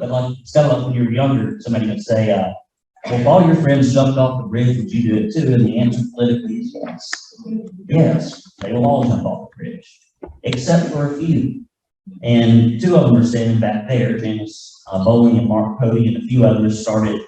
but like, it's kind of like when you were younger, somebody would say, well, if all your friends jumped off the bridge, would you do it too? And the answer politically is yes. Yes, they will all jump off the bridge, except for a few. And two of them are standing back there, Janice Bowling and Mark Cody, and a few others started.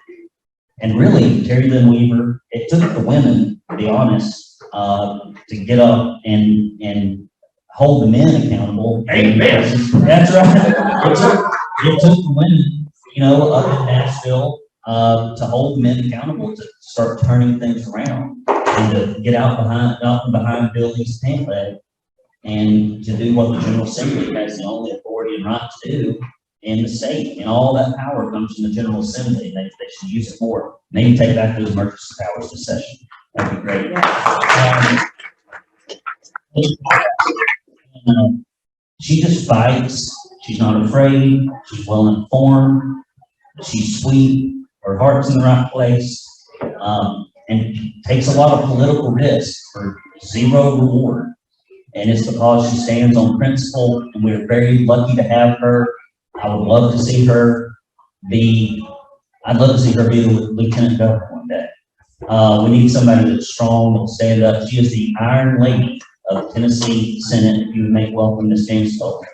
And really, Terry Lynn Weaver, it took the women, to be honest, to get up and hold the men accountable. Amen. That's right. It took the women, you know, up in Nashville to hold the men accountable, to start turning things around and to get out and behind buildings pamphlet and to do what the General Assembly has the only authority and right to do in the state. And all that power comes from the General Assembly. They should use it more. Maybe take back those emergency powers to session. That'd be great. She just fights. She's not afraid. She's well informed. She's sweet. Her heart's in the right place. And takes a lot of political risk for zero reward. And it's because she stands on principle, and we're very lucky to have her. I would love to see her be, I'd love to see her be the lieutenant governor one day. We need somebody that's strong, that'll stand up. She is the Iron Lady of the Tennessee Senate. If you would make welcome Ms. Janice Bowling.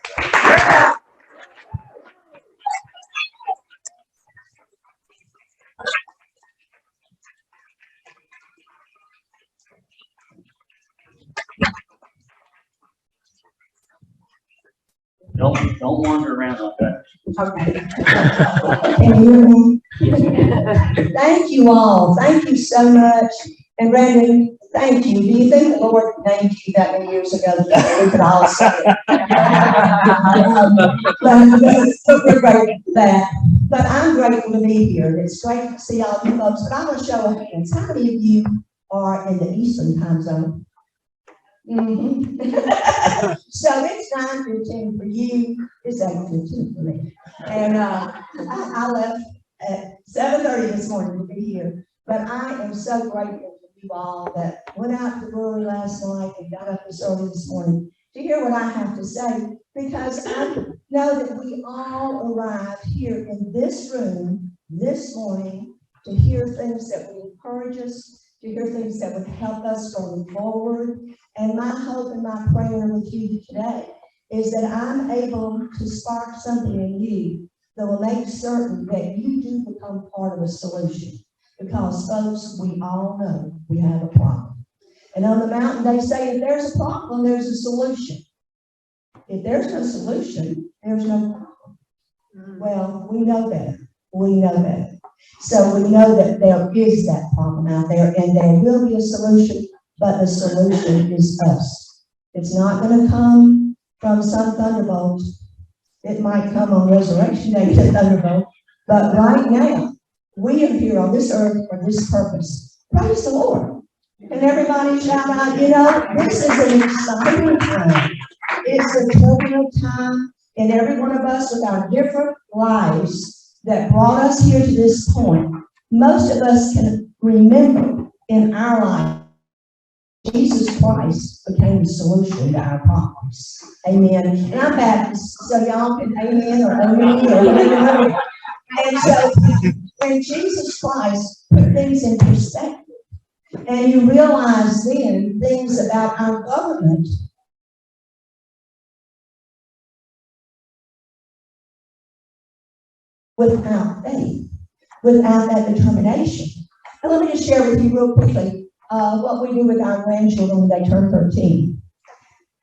Don't wander around like that. Okay. Can you hear me? Thank you all. Thank you so much. And Randy, thank you. Do you think the Lord named you that many years ago that we could all say it? But we're grateful for that. But I'm grateful to be here. It's great to see all you folks. But I want to show of hands. How many of you are in the Eastern time zone? So it's 9:15 for you. It's 8:15 for me. And I left at 7:30 this morning to be here. But I am so grateful for you all that went out to the brewery last night and got up this early this morning to hear what I have to say, because I know that we all arrived here in this room this morning to hear things that would encourage us, to hear things that would help us going forward. And my hope and my prayer with you today is that I'm able to spark something in you that will make certain that you do become part of a solution. Because, folks, we all know we have a problem. And on the mountain, they say if there's a problem, there's a solution. If there's no solution, there's no problem. Well, we know better. We know better. So we know that there is that problem out there, and there will be a solution, but the solution is us. It's not going to come from some thunderbolt. It might come on Resurrection Day, the thunderbolt, but right now, we are here on this earth for this purpose. Praise the Lord. And everybody shout out, you know, this is an exciting time. It's a turbulent time, and every one of us with our different lives that brought us here to this point, most of us can remember in our life, Jesus Christ became the solution to our problems. Amen. And I'm Baptist, so y'all can amen or amen or whatever. And so when Jesus Christ put things in perspective, and you realize then things about our government without faith, without that determination. And let me just share with you real quickly what we do with our grandchildren when they turn 13.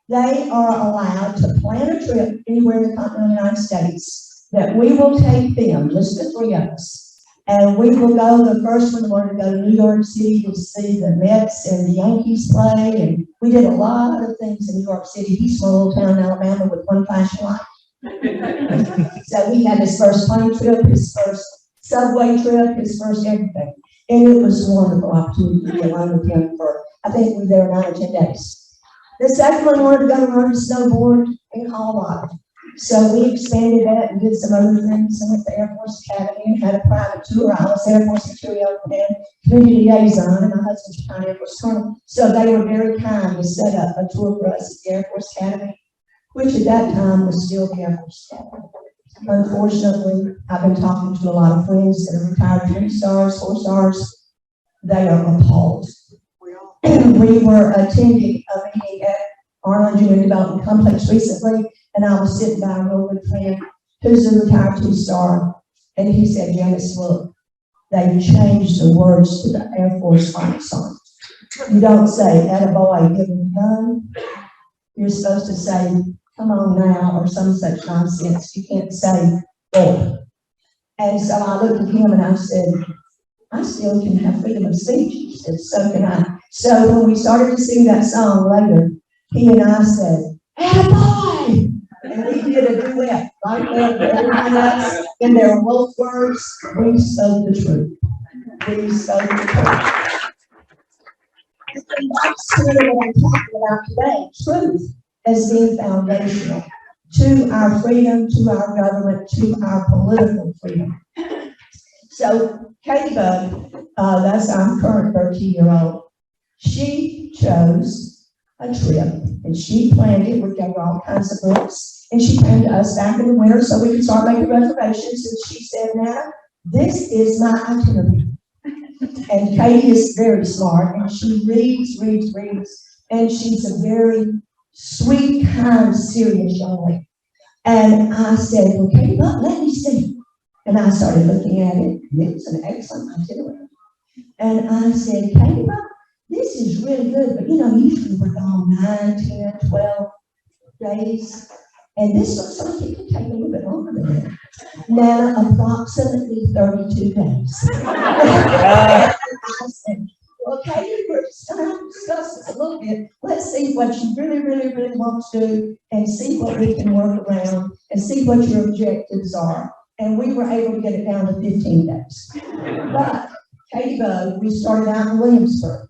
They are allowed to plan a trip anywhere in the continental United States that we will take them, just the three of us. And we will go, the first one, we're going to go to New York City to see the Mets and the Yankees play. And we did a lot of things in New York City. He's from a little town in Alabama with one flashing light. So he had his first plane trip, his first subway trip, his first everything. And it was a wonderful opportunity to be alone with him for, I think we were there 9 or 10 days. The second one wanted to go learn to snowboard in Colorado. So we expanded that and did some other things. I went to Air Force Academy and had a private tour. I was Air Force Material and community liaison, and my husband's retired Air Force Colonel. So they were very kind to set up a tour for us at the Air Force Academy, which at that time was still the Air Force Academy. Unfortunately, I've been talking to a lot of friends that are retired 3-stars, 4-stars. They are appalled. We were attending a meeting at Arnold Junior Development Complex recently, and I was sitting by a real good friend who's a retired 2-star, and he said, Janice, look, they changed the words to the Air Force fight song. You don't say, attaboy, give him a gun. You're supposed to say, come on now, or some such nonsense. You can't say, boy. And so I looked at him and I said, I still can have freedom of speech. He said, so can I. So when we started to sing that song later, he and I said, attaboy! And we did a duet like that, everyone else in their wolf words. We spoke the truth. We spoke the truth. And that's really what I'm talking about today. Truth as being foundational to our freedom, to our government, to our political freedom. So Katie Bug, that's our current 13-year-old, she chose a trip and she planned it. We gave her all kinds of books and she came to us back in the winter so we could start making reservations. And she said, Nana, this is my itinerary. And Katie is very smart and she reads, and she's a very sweet, kind, serious young lady. And I said, well, Katie, let me see. And I started looking at it. It was an excellent itinerary. And I said, Katie, this is really good, but usually we're gone 9, 10, 12 days. And this looks like it could take a little bit longer than that. Now, approximately 32 days. I said, well, Katie, we're just going to discuss this a little bit. Let's see what you really, really, really want to do and see what we can work around and see what your objectives are. And we were able to get it down to 15 days. But Katie Bug, we started out in Williamsburg.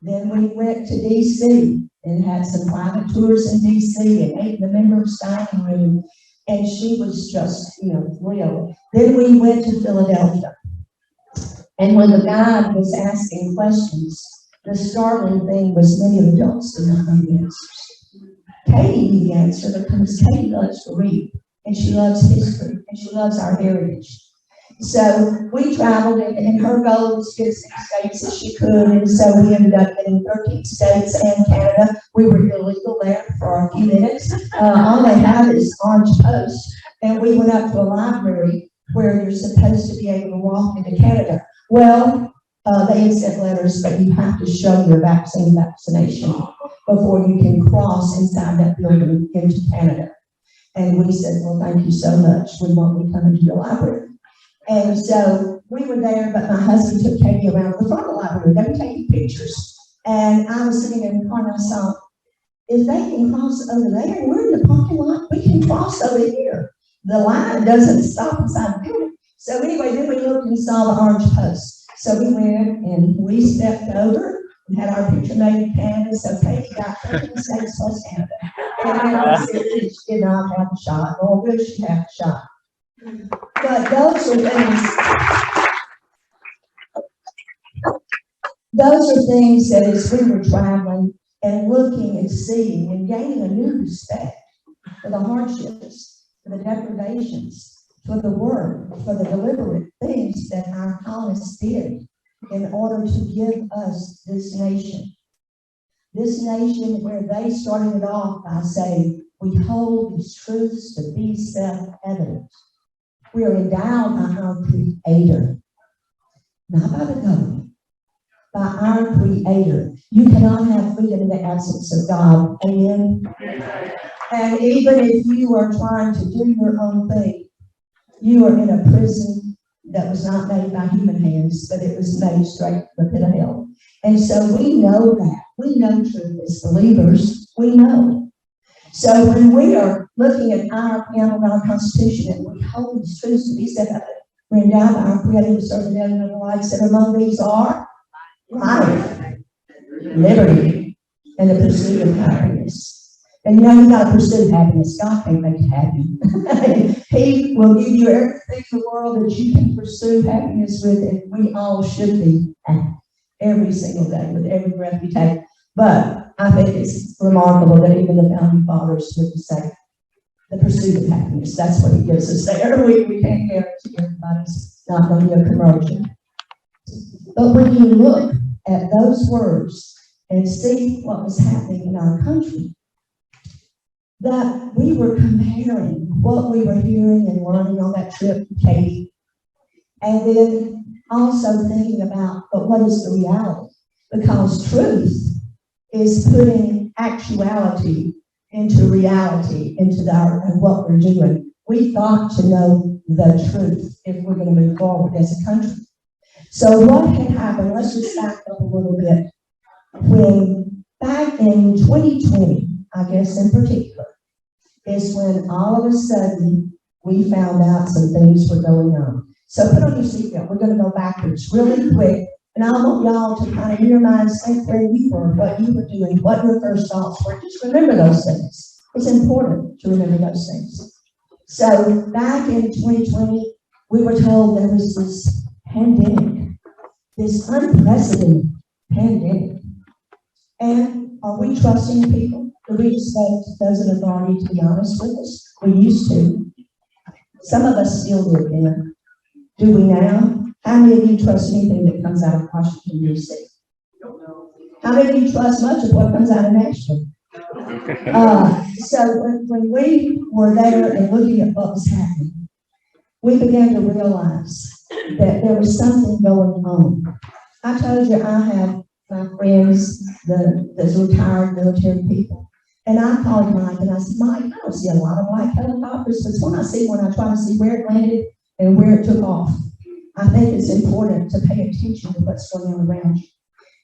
Then we went to D.C. and had some private tours in D.C. and ate in the members' dining room. And she was just, real. Then we went to Philadelphia. And when the guide was asking questions, the startling thing was many adults did not know the answers. Katie knew the answer because Katie loves to read. And she loves history, and she loves our heritage. So we traveled, and her goal was to get 6 states as she could, and so we ended up getting 13 states and Canada. We were illegal there for a few minutes. All they have is orange posts, and we went up to a library where you're supposed to be able to walk into Canada. Well, they had sent letters, but you have to show your vaccination before you can cross inside that building into Canada. And we said, well, thank you so much. We won't be coming to your library. And so we were there, but my husband took Katie around the front of the library. They were taking pictures. And I was sitting in the car and I saw, if they can cross over there, we're in the parking lot, we can cross over here. The line doesn't stop inside the building. So anyway, then we looked and saw the orange post. So we went and we stepped over and had our picture made in Canada. So Katie got 13 states plus Canada. And then I said, she did not have a shot, or will she have a shot? But those are things that as we were traveling and looking and seeing and gaining a new respect for the hardships, for the deprivations, for the work, for the deliberate things that our colonists did in order to give us this nation. This nation where they started it off by saying, we hold these truths to be self-evident. We are endowed by our Creator, not by the government, by our Creator. You cannot have freedom in the absence of God. Amen? And even if you are trying to do your own thing, you are in a prison that was not made by human hands, but it was made straight from the pit of hell. And so we know that. We know truth as believers. We know. So when we are looking at our preamble of our Constitution and we hold these truths to be set up, we're endowed by our Creator with certain valuable rights, and among these are life, liberty, and the pursuit of happiness. And you got to pursue happiness. God can't make you happy. He will give you everything in the world that you can pursue happiness with, and we all should be happy every single day with every breath we take. But I think it's remarkable that even the founding fathers would say, the pursuit of happiness. That's what he gives us there. We can't guarantee everybody's not going to be a commercial. But when you look at those words and see what was happening in our country, that we were comparing what we were hearing and learning on that trip to Katie, and then also thinking about, but what is the reality? Because truth is putting actuality into reality, into and what we're doing. We've got to know the truth if we're going to move forward as a country. So what had happened, let's just back up a little bit. When back in 2020, I guess in particular, is when all of a sudden we found out some things were going on. So put on your seatbelt. We're going to go backwards really quick. And I want y'all to kind of in your minds think where you were, what you were doing, what your first thoughts were. Just remember those things. It's important to remember those things. So back in 2020, we were told there was this pandemic, this unprecedented pandemic. And are we trusting people? Do we expect those in authority to be honest with us? We used to. Some of us still do there. Do we now? How many of you trust anything that comes out of Washington, D.C.? How many of you trust much of what comes out of Nashville? So when we were there and looking at what was happening, we began to realize that there was something going on. I told you I have my friends, the retired military people, and I called Mike and I said, Mike, I don't see a lot of white helicopters, but when I see one, I try to see where it landed and where it took off. I think it's important to pay attention to what's going on around you.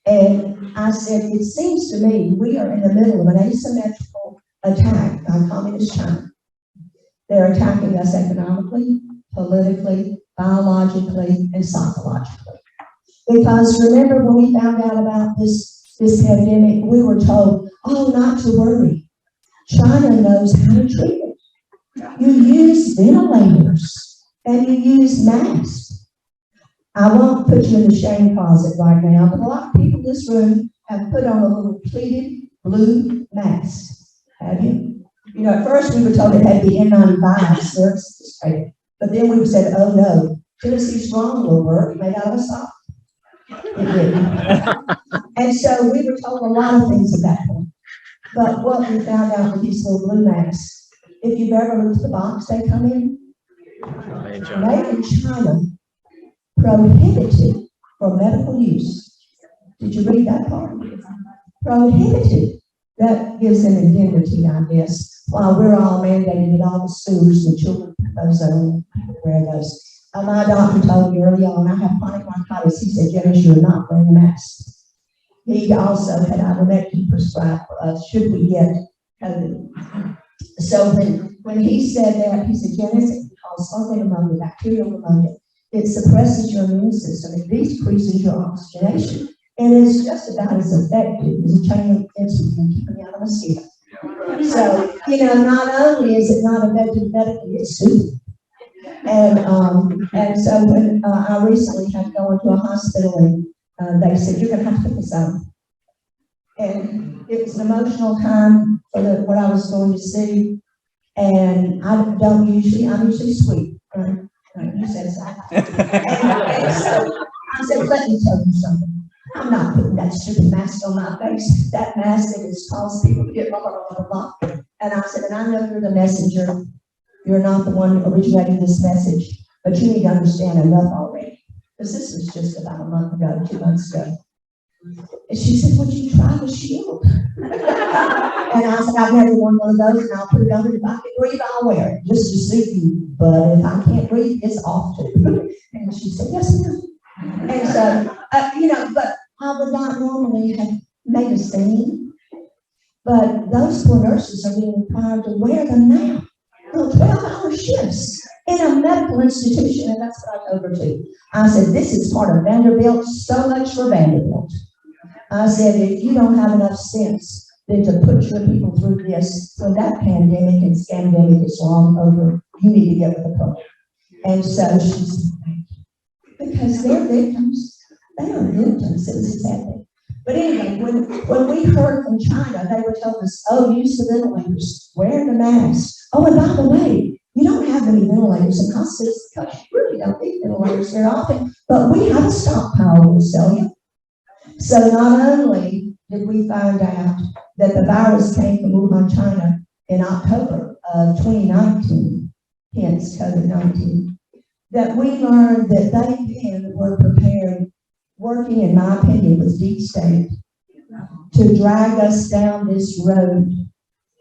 And I said, it seems to me we are in the middle of an asymmetrical attack by communist China. They're attacking us economically, politically, biologically, and psychologically. Because remember when we found out about this pandemic, we were told, oh, not to worry. China knows how to treat it. You use ventilators and you use masks. I won't put you in the shame closet right now, but a lot of people in this room have put on a little pleated blue mask. Have you? You know, at first we were told it had to be N95s, but then we said, oh no, Tennessee Strong will work made out of a sock. It didn't. And so we were told a lot of things at that point. But what we found out with these little blue masks, if you've ever looked at the box they come in, made in China, prohibited for medical use. Did you read that part? Prohibited. That gives them indemnity, I guess, while we're all mandated at all the schools, the children those wear those. My doctor told me early on, I have chronic bronchitis. He said, Janice, you're not wearing a mask. He also had ivermectin prescribed for us, should we get COVID. So when he said that, he said, Janice, it causes fungal pneumonia, bacterial pneumonia. It suppresses your immune system. It decreases your oxygenation. And it's just about as effective as a chain link fence in keeping out a mosquito. So, you know, not only is it not effective medically, it's soothing. And so when I recently had to go into a hospital and they said, you're going to have to put this on. And it was an emotional time for what I was going to see. And I'm usually sweet. Right? You said so. And so I said, let me tell you something. I'm not putting that stupid mask on my face. That mask that has caused people to get blah, blah, blah, blah, blah. And I said, and I know you're the messenger. You're not the one originating this message, but you need to understand enough already. Because this was just about a month ago, 2 months ago. And she said, would you try the shield? And I said, I've never worn one of those, and I'll put it on. If I can breathe, I'll wear it, just to suit you. But if I can't breathe, it's off too. And she said, yes, ma'am. And so, but I would not normally have made a scene. But those poor nurses are being required to wear them now. 12-hour shifts in a medical institution, and that's what I told her to. I said, this is part of Vanderbilt, so much for Vanderbilt. I said, if you don't have enough sense then to put your people through this, when that pandemic and scandemic is long over, you need to get with the program. And so she said, because they're victims. They are victims. It was a sad thing. But anyway, when we heard from China, they were telling us, oh, use the ventilators, wear the mask, Oh, and by the way, you don't have many ventilators in hospitals because you really don't need ventilators very often, but we have a stockpile we'll sell you. So not only did we find out that the virus came from Wuhan, China in October of 2019, hence COVID-19, that we learned that they then were prepared, working, in my opinion, with deep state, to drag us down this road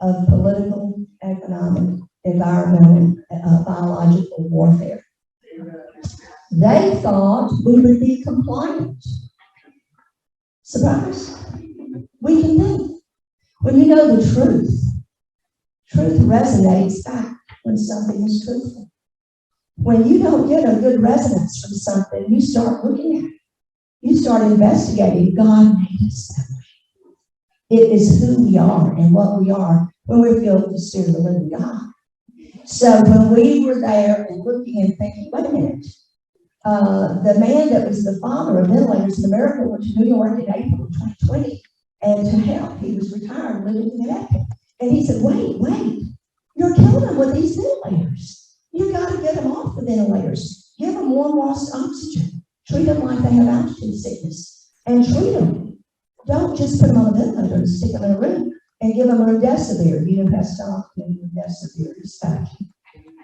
of political, economic, environmental, biological warfare. They thought we would be compliant. Surprise. We can think. When you know the truth, truth resonates back when something is truthful. When you don't get a good resonance from something, you start looking at it. You start investigating. God made us that way. It is who we are and what we are when we're filled with the Spirit of the living God. So when we were there and looking and thinking, wait a minute, the man that was the father of ventilators in America went to New York in April of 2020 and to help. He was retired, living in Connecticut. And he said, wait, you're killing them with these ventilators. You got to get them off the ventilators. Give them warm oxygen. Treat them like they have altitude sickness. And treat them. Don't just put them on a ventilator and stick them in a room and give them remdesivir. You know, Pastor, remdesivir dispatch.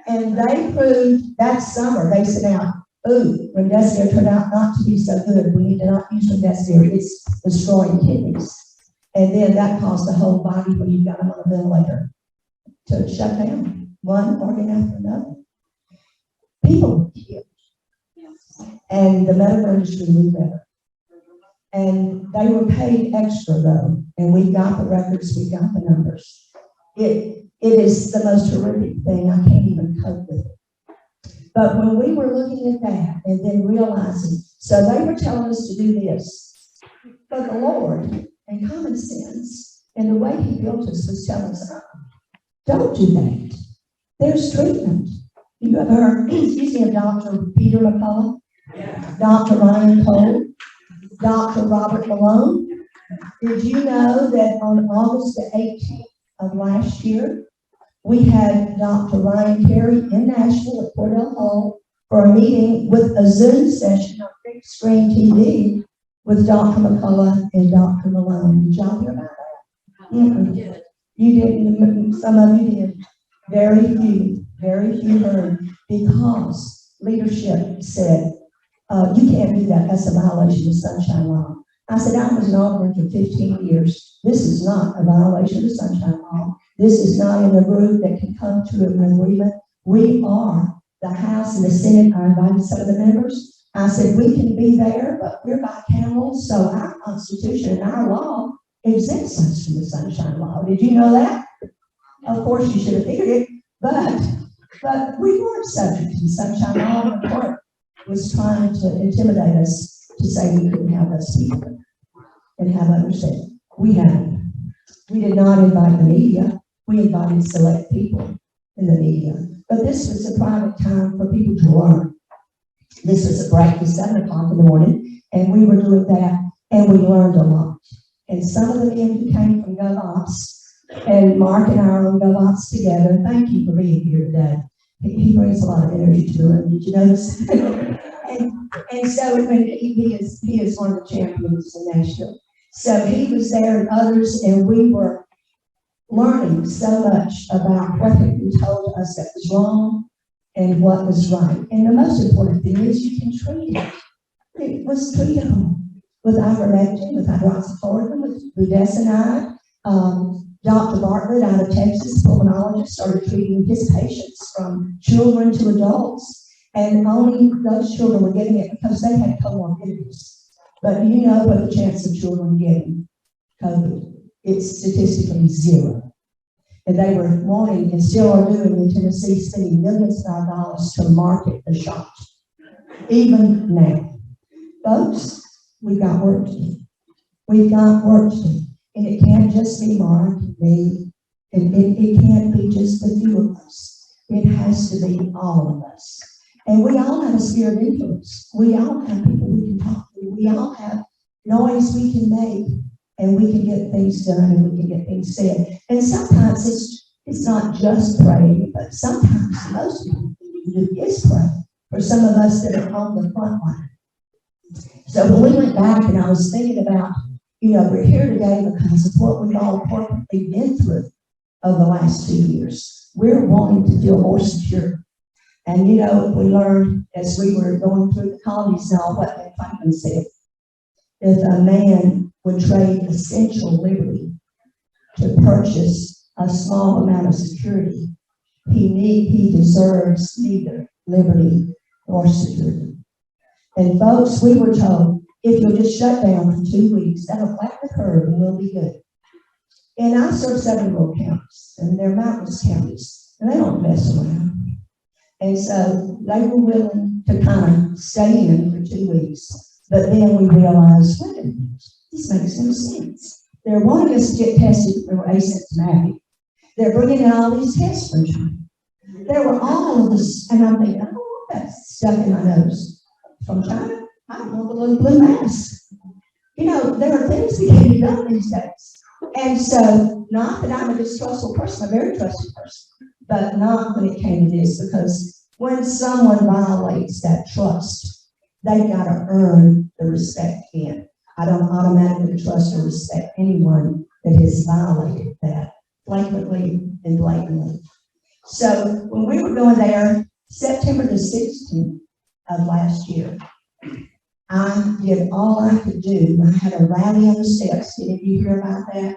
And they proved that summer, they said, now, remdesivir turned out not to be so good. We need to not use remdesivir. It's destroying kidneys. And then that caused the whole body, when you got them on a ventilator, to shut down, one organ after another. People were killed. And the medical industry knew better. And they were paid extra, though. And we got the records, we got the numbers. It is the most horrific thing. I can't even cope with it. But when we were looking at that and then realizing, so they were telling us to do this, but the Lord and common sense and the way He built us was telling us, don't do that. There's treatment. You ever heard, excuse me, of Dr. Peter McCullough, Dr. Ryan Cole, Dr. Robert Malone? Did you know that on August the 18th of last year, we had Dr. Ryan Carey in Nashville at Cordell Hall for a meeting with a Zoom session on big screen TV with Dr. McCullough and Dr. Malone. Did y'all hear about that? Mm-hmm. You didn't, some of you did. Very few heard, because leadership said, you can't do that. That's a violation of Sunshine Law. I said, I was an alderman for 15 years. This is not a violation of Sunshine Law. This is not in a group that can come to an agreement. We are the House and the Senate. I invited some of the members. I said, we can be there, but we're bicameral, so our Constitution and our law exempts us from the Sunshine Law. Did you know that? Of course, you should have figured it, but we weren't subject to the Sunshine Law. The court was trying to intimidate us to say we couldn't have us people and have others say, we haven't. We did not invite the media. We invited select people in the media. But this was a private time for people to learn. This was a break at 7 o'clock in the morning, and we were doing that, and we learned a lot. And some of the men who came from GovOps, and Mark and I are on GovOps together. Thank you for being here today. He brings a lot of energy to it. Did you notice? and so he is one of the champions in Nashville. So he was there and others, and we were learning so much about what had been told us that was wrong and what was right. And the most important thing is you can treat it. It was treatable with ivermectin, with hydroxychloroquine, with budesonide. Dr. Bartlett out of Texas, pulmonologist, started treating his patients from children to adults. And only those children were getting it because they had comorbidities. But you know what the chance of children getting COVID? It's statistically zero. And they were wanting, and still are doing in Tennessee, spending millions of our dollars to market the shot. Even now. Folks, we've got work to do. We've got work to do. And it can't just be Mark, me. It can't be just a few of us. It has to be all of us. And we all have a sphere of influence. We all have people we can talk to. We all have noise we can make, and we can get things done, and we can get things said. And sometimes it's it's not just praying, but sometimes most people do is pray for some of us that are on the front line. So when we went back and I was thinking about, we're here today because of what we've all corporately been through over the last 2 years. We're wanting to feel more secure. And we learned as we were going through the colonies now what Ben Franklin said. If a man would trade essential liberty to purchase a small amount of security, he deserves neither liberty nor security. And folks, we were told, if you'll just shut down for 2 weeks, that'll flatten the curve and we'll be good. And I serve 7 rural counties, and they're mountainous counties, and they don't mess around. And so they were willing to kind of stay in for 2 weeks. But then we realized, wait a minute, this makes no sense. They're wanting us to get tested for asymptomatic. They're bringing in all these tests from China. There were all of this, and I'm thinking, I don't want that stuck in my nose. From China? I don't want the little blue mask. There are things that can be done these days. And so, not that I'm a distrustful person, I'm a very trusted person, but not when it came to this, because when someone violates that trust, they got to earn the respect again. I don't automatically trust or respect anyone that has violated that flagrantly and blatantly. So when we were going there, September the 16th of last year, I did all I could do. I had a rally on the steps. Did you hear about that?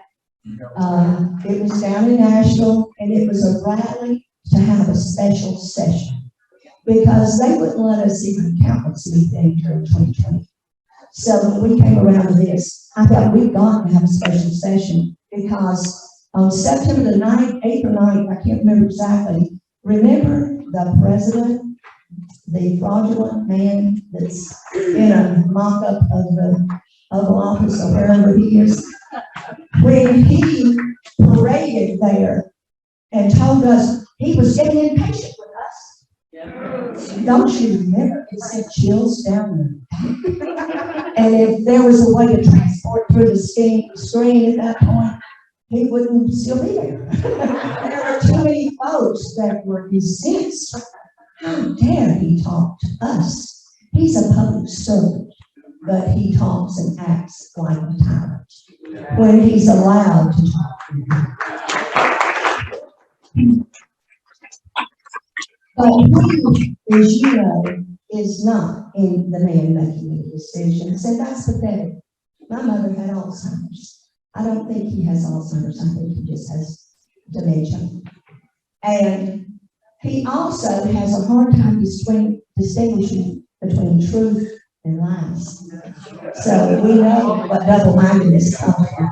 It was down in Nashville, and it was a rally to have a special session because they wouldn't let us even countenance anything during 2020. So when we came around to this, I thought we've got to have a special session because on September the 9th, 8th or 9th, I can't remember exactly, remember the president, the fraudulent man that's in a mock-up of the Oval Office or wherever he is, when he paraded there and told us he was getting impatient with us. Yeah. Don't you remember? It sent chills down there. And if there was a way to transport through the screen at that point, he wouldn't still be there. There were too many folks that were incensed. How dare he talk to us? He's a public servant, but he talks and acts like a tyrant when he's allowed to talk. But he, as you know, is not in the man making any decisions, and that's pathetic. My mother had Alzheimer's. I don't think he has Alzheimer's. I think he just has dementia. And he also has a hard time distinguishing between truth and lies. So we know what double-mindedness comes from.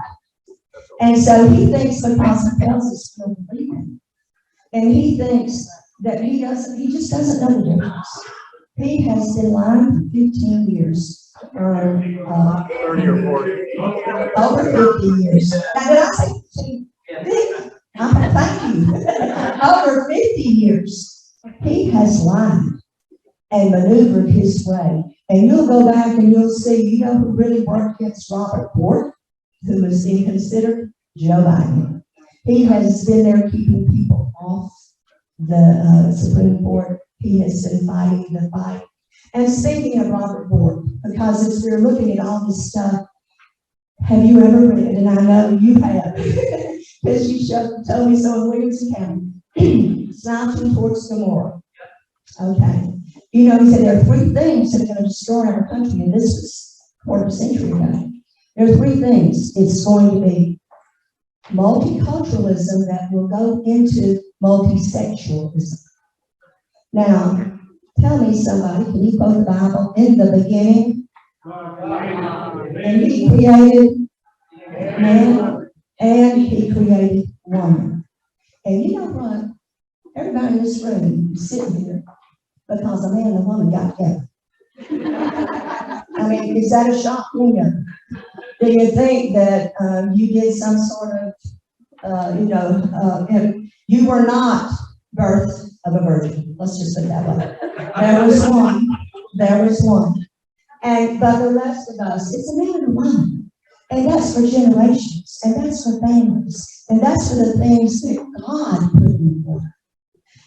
And so he thinks because he tells us he'll believe him. And he thinks that he just doesn't know the difference. He has been lying for 15 years. 30 or 40. Over 50 years. Now, did I say 15? 50. Thank you. Over 50 years, he has lied and maneuvered his way. And you'll go back and you'll see, who really worked against Robert Ford, who was being considered Joe Biden. He has been there keeping people off the Supreme Court. He has been fighting the fight. And speaking of Robert Ford, because as we're looking at all this stuff, have you ever read, and I know you have, because you told me so in Williamson County, slouching towards Gomorrah. Okay. He said there are 3 things that are going to destroy our country, and this was a quarter of a century ago. There are 3 things. It's going to be multiculturalism that will go into multisexualism. Now, tell me somebody, can you quote the Bible? In the beginning, and he created man, and he created woman. And you know what? Everybody in this room is sitting here because a man and a woman got together. I mean, is that a shock to you? Do you think that you did some sort of, you were not birthed of a virgin? Let's just put it that way. There was one. There was one. But the rest of us, it's a man and a woman. And that's for generations. And that's for families. And that's for the things that God put in order.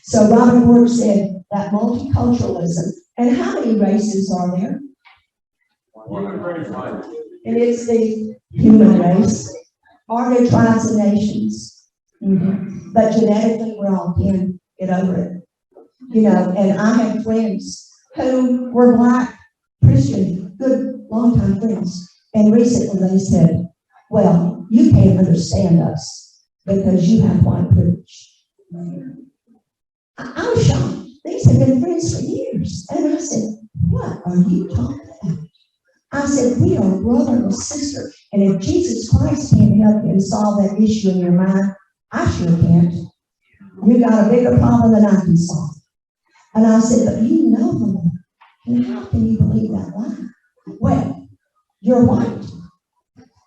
So Robert Ward said that multiculturalism, and how many races are there? And it's the human race. Are there tribes and nations? Mm-hmm. But genetically, we're all kin. Get over it. You know, and I have friends who were Black, Christian, good, long-time friends. And recently they said, well, you can't understand us because you have white privilege. I was shocked. These have been friends for years. And I said, what are you talking about? I said, we are brother and sister. And if Jesus Christ can't help you and solve that issue in your mind, I sure can't. You got a bigger problem than I can solve. And I said, but you know the Lord. And how can you believe that lie? Well, you're white.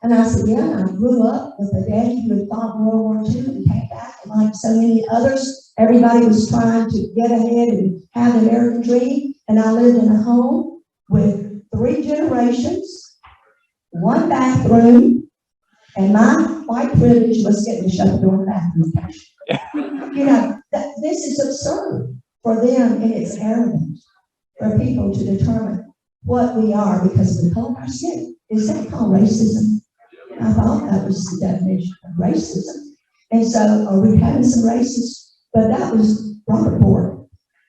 And I said, yeah, and I grew up with a daddy who had fought World War II and came back. And like so many others, everybody was trying to get ahead and have the American dream. And I lived in a home with 3 generations, 1 bathroom, and my white privilege was getting to shut the door in the bathroom. You know, this is absurd for them, and it's arrogant for people to determine what we are because of the color of our skin. Is that called racism? I thought that was the definition of racism. And so, are we having some racist? But that was Robert Ford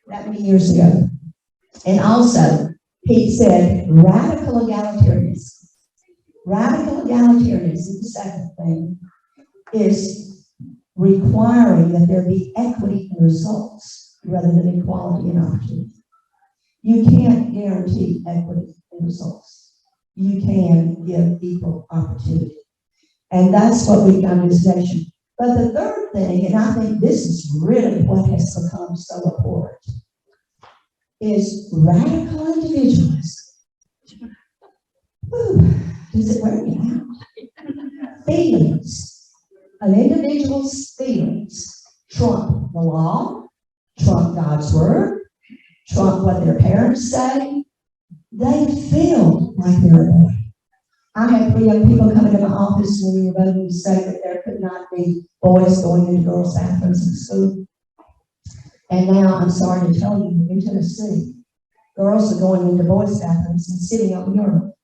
that many years ago. And also, he said radical egalitarianism. Radical egalitarianism, the second thing, is requiring that there be equity in results rather than equality in opportunity. You can't guarantee equity in results. You can give equal opportunity. And that's what we've done in this nation. But the third thing, and I think this is really what has become so abhorrent, is radical individualism. Whew, does it wear you out? Feelings. An individual's feelings trump the law, trump God's word, trump what their parents say. They feel like they're a boy. I had 3 young people come into my office when we were voting to say that there could not be boys going into girls' bathrooms in school. And now I'm sorry to tell you, in Tennessee, girls are going into boys' bathrooms and sitting on the urinal.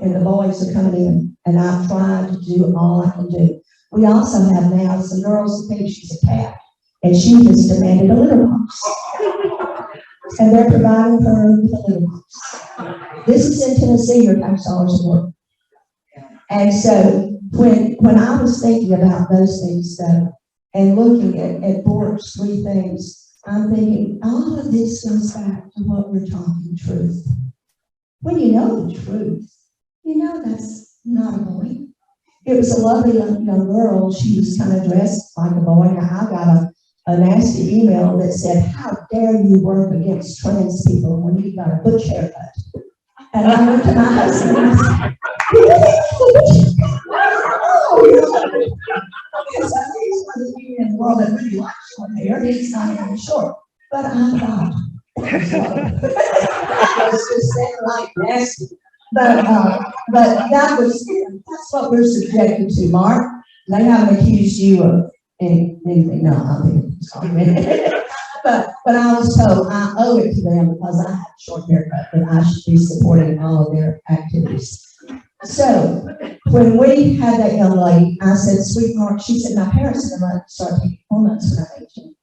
And the boys are coming in. And I've tried to do all I can do. We also have now some girls who think she's a cat. And she just demanded a litter box. And they're providing her with a litter box. This is in Tennessee, your tax dollars work. And so when I was thinking about those things, though, and looking at Bork's 3 things, I'm thinking, all of this goes back to what we're talking truth. When you know the truth, you know that's not a boy. It was a lovely young girl. She was kind of dressed like a boy. Now, I got a nasty email that said, how dare you work against trans people when you've got a butch haircut? And I went to my husband and I said, because I think he's one of the people in the world that really likes short hair. He's not even short. But I thought, I was just saying like nasty. But that's what we're subjected to, Mark. They haven't accused you of anything. No, I mean, sorry. But I was told I owe it to them because I had a short haircut, that I should be supporting all of their activities. So when we had that young lady, I said, sweetheart, she said, my parents are going to start taking hormones when I'm 18.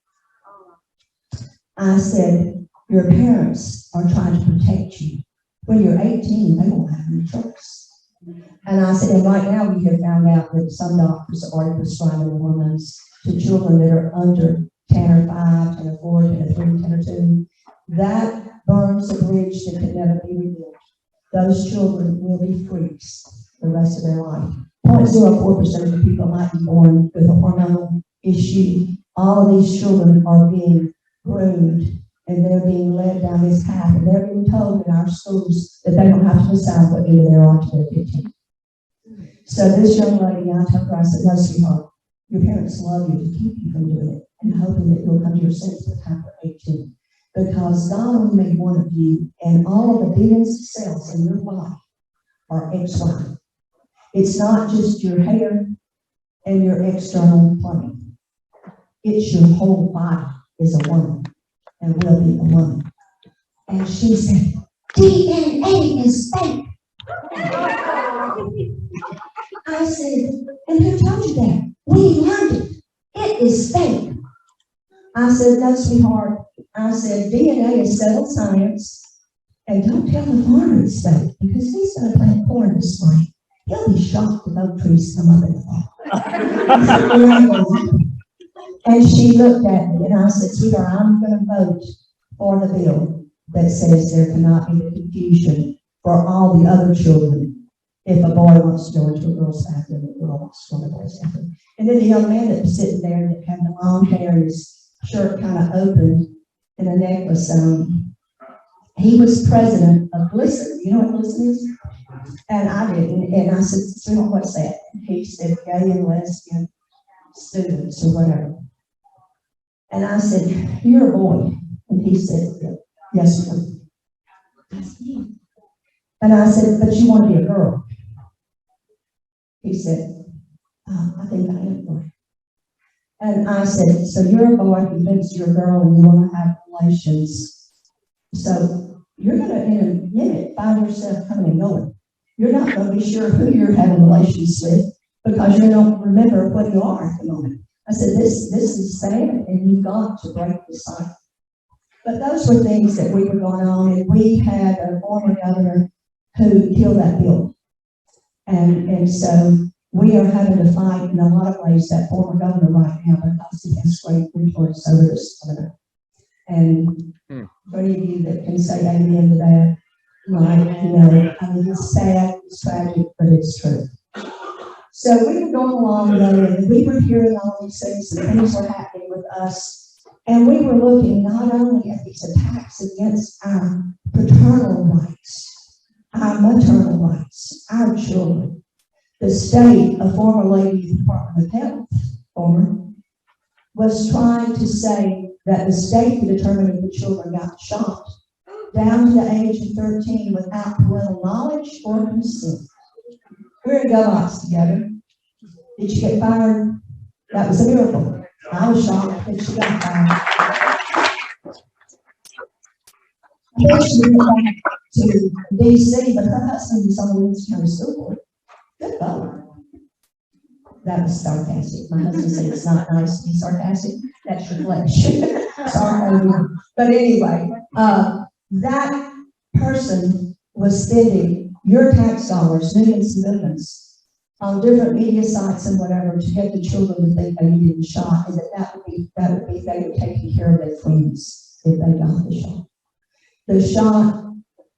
I said, your parents are trying to protect you. When you're 18, they won't have any choice. And I said, and right now we have found out that some doctors are already prescribing hormones to children that are under 10 or 5, 10 or 4, 10 or 3, 10 or 2. That burns a bridge that can never be rebuilt. Those children will be freaks the rest of their life. 0.04% of the people might be born with a hormonal issue. All of these children are being groomed and they're being led down this path, and they're being told in our schools that they don't have to decide what year they're on to their 15. So this young lady, I told her, I said, no, sweetheart, your parents love you to keep you from doing it and hoping that you'll come to your senses by the time you're 18. Because God only made one of you, and all of the billions of cells in your body are XY. It's not just your hair, and your external plumbing. It's your whole body is a woman and will be a woman. And she said, DNA is fake. I said, and who told you that? We learned it. It is fake. I said, no, sweetheart. I said, DNA is settled science. And don't tell the farmer it's fake, because he's going to plant corn this spring. He'll be shocked if oak trees come up in the fall. And she looked at me and I said, sweetheart, I'm going to vote for the bill that says there cannot be the confusion for all the other children. If a boy wants to go into a girl's bathroom, a girl wants to go into a boy's bathroom. And then the young man that was sitting there that had the long hair, his shirt kind of open and a necklace on, he was president of GLSEN. You know what GLSEN is? And I didn't. And I said, sweetheart, what's that? He said, gay and lesbian students or whatever. And I said, you're a boy. And he said, yes, ma'am. And I said, but you want to be a girl? He said, I think I am a boy. And I said, so you're a boy who thinks you're a girl and you want to have relations. So you're going to, in a minute, find yourself coming and going. You're not going to be sure who you're having relations with because you don't remember what you are at the moment. I said, this is sad, and you've got to break the cycle. But those were things that we were going on, and we had a former governor who killed that bill. And so we are having to fight in a lot of ways that former governor right now because he has great influence over this governor. And for any of you that can say amen to that, like, you know, I mean, it's sad, it's tragic, but it's true. So we were going along though, and we were hearing all these things, and things were happening with us. And we were looking not only at these attacks against our paternal rights, our maternal rights, our children. The state, a former lady in the Department of Health, was trying to say that the state could determine if the children got shot down to the age of 13 without parental knowledge or consent. We're in GovOps together. Did she get fired? That was a miracle. I was shocked that she got fired. Then she went back to D.C., but her husband was on the Williams County School Board. Good vote. That was sarcastic. My husband said it's not nice to be sarcastic. That's your flesh. Sorry. But anyway, that person was spending your tax dollars, millions and millions, on different media sites and whatever to get the children to think they needed a shot, and that would be they were taking care of their friends if they got the shot. The shot,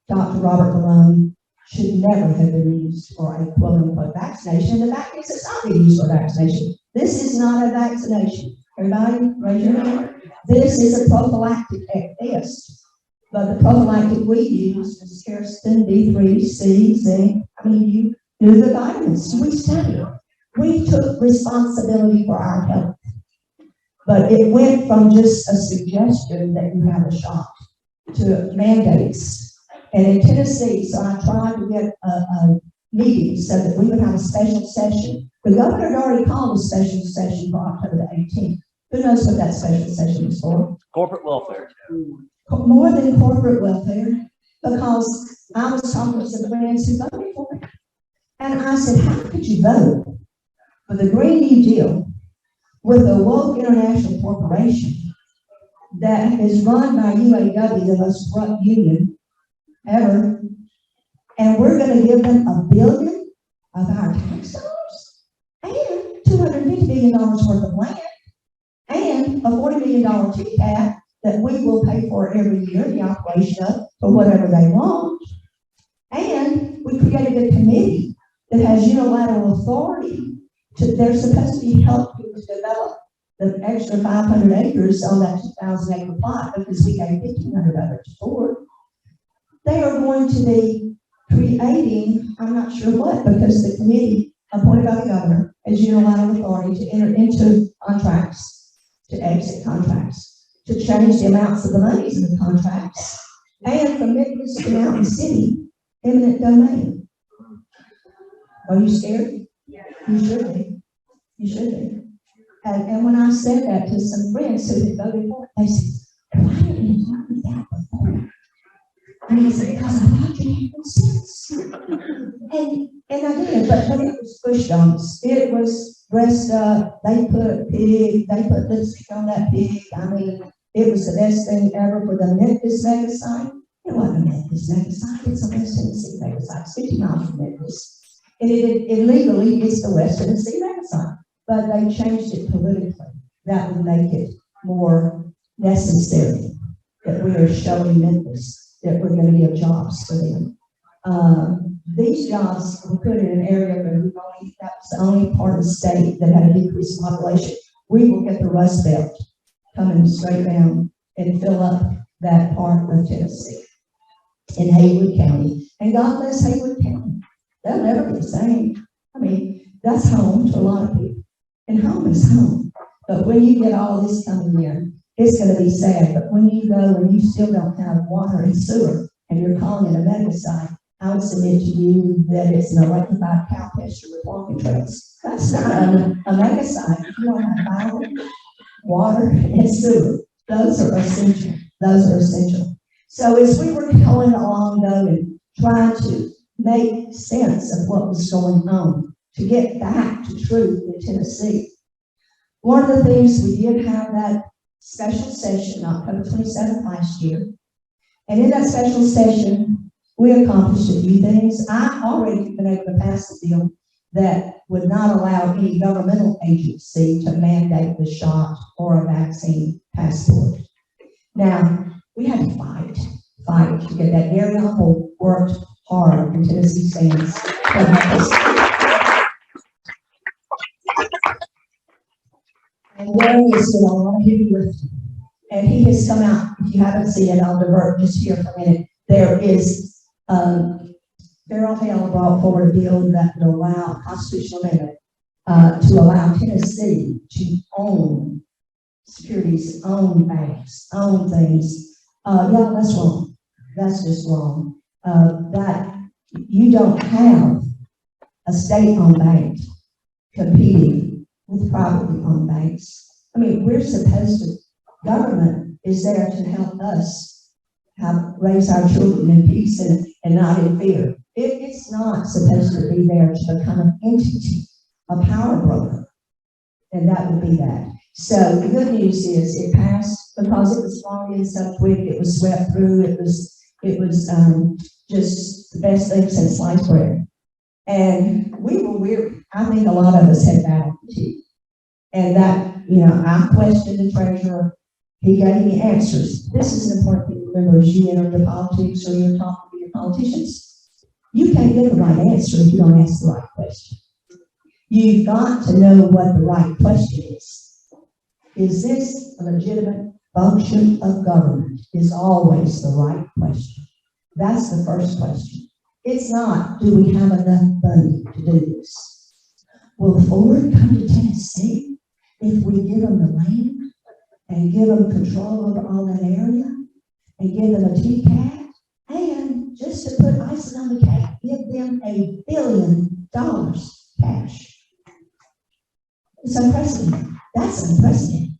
Dr. Robert Malone, should never have been used for a quote-unquote vaccination. The fact is, it's not being used for vaccination. This is not a vaccination. Everybody, raise your hand. This is a prophylactic at best. But the prophylactic we use is quercetin, D3, C, zinc. I mean, you do the vitamins. We studied. We took responsibility for our health. But it went from just a suggestion that you have a shot to mandates. And in Tennessee, so I tried to get a meeting so that we would have a special session. The governor had already called a special session for October the 18th. Who knows what that special session is for? Corporate welfare. More than corporate welfare, because I was talking to some friends who voted for it. And I said, how could you vote for the Green New Deal with a woke international corporation that is run by UAW, the most corrupt union ever, and we're going to give them $1 billion of our tax dollars and $250 million worth of land and a $40 million TCAP that we will pay for every year, the operation of, for whatever they want. And we created a committee that has unilateral authority they're supposed to be helping to develop the extra 500 acres on that 2,000 acre plot because we gave 1,500 of it to Ford. They are going to be creating, I'm not sure what, because the committee appointed by the governor has unilateral authority to enter into contracts, to exit contracts, to change the amounts of the monies in the contracts, and from Memphis to Mountain City, eminent domain. Are you scared? Yeah. You should be. You should be. And when I said that to some friends who had voted for it, they said, why didn't you tell me that before? And I said, because I thought you had sense. And I did, but when it was pushed on us, it was dressed up, they put lipstick on that pig. I mean, it was the best thing ever for the Memphis mega site. It wasn't a Memphis mega site, it's a West Tennessee mega site, it's 50 miles from Memphis. And illegally, it's the West Tennessee mega site, but they changed it politically. That would make it more necessary that we are showing Memphis that we're going to give jobs for them. These jobs were put in an area where that was the only part of the state that had a decreased population. We will get the Rust Belt coming straight down and fill up that part of Tennessee in Haywood County. And God bless Haywood County. They'll never be the same. I mean, that's home to a lot of people. And home is home. But when you get all this coming in, it's going to be sad. But when you go and you still don't have water and sewer, and you're calling it a mega site, I would submit to you that it's an electrified cow pasture with walking trails. That's not a mega site. You don't have power, water, and sewer. Those are essential. Those are essential. So as we were going along, though, and trying to make sense of what was going on, to get back to truth in Tennessee, one of the things we did have that special session, October 27th last year, and in that special session, we accomplished a few things. I already been able to pass a bill that would not allow any governmental agency to mandate the shot or a vaccine passport. Now, we had to fight to get that. Gary Humble worked hard, and Tennessee stands. And Gary is doing a lot of heavy lifting. And he has come out, if you haven't seen it, I'll divert just here for a minute. There is Farrell Hale brought forward a bill that would allow a constitutional amendment to allow Tennessee to own securities, own banks, own things. Yeah, that's wrong. That's just wrong. That you don't have a state-owned bank competing with privately owned banks. I mean, we're supposed to, government is there to help us raise our children in peace and not in fear. It's not supposed to be there to become an entity, a power broker, and that would be that. So the good news is it passed because it was flung in so quick. It was swept through. It was just the best thing since sliced bread. And we were weary. I think a lot of us had battle fatigue. And that, I questioned the treasurer. He gave me answers. This is an important thing to remember as you enter into politics or you're talking to your politicians. You can't get the right answer if you don't ask the right question. You've got to know what the right question is. Is this a legitimate function of government? Is always the right question. That's the first question. It's not, do we have enough money to do this? Will Ford come to Tennessee if we give them the land and give them control over all that area and give them a TCAT? And just to put icing on the cake, give them $1 billion cash. It's unprecedented. That's unprecedented.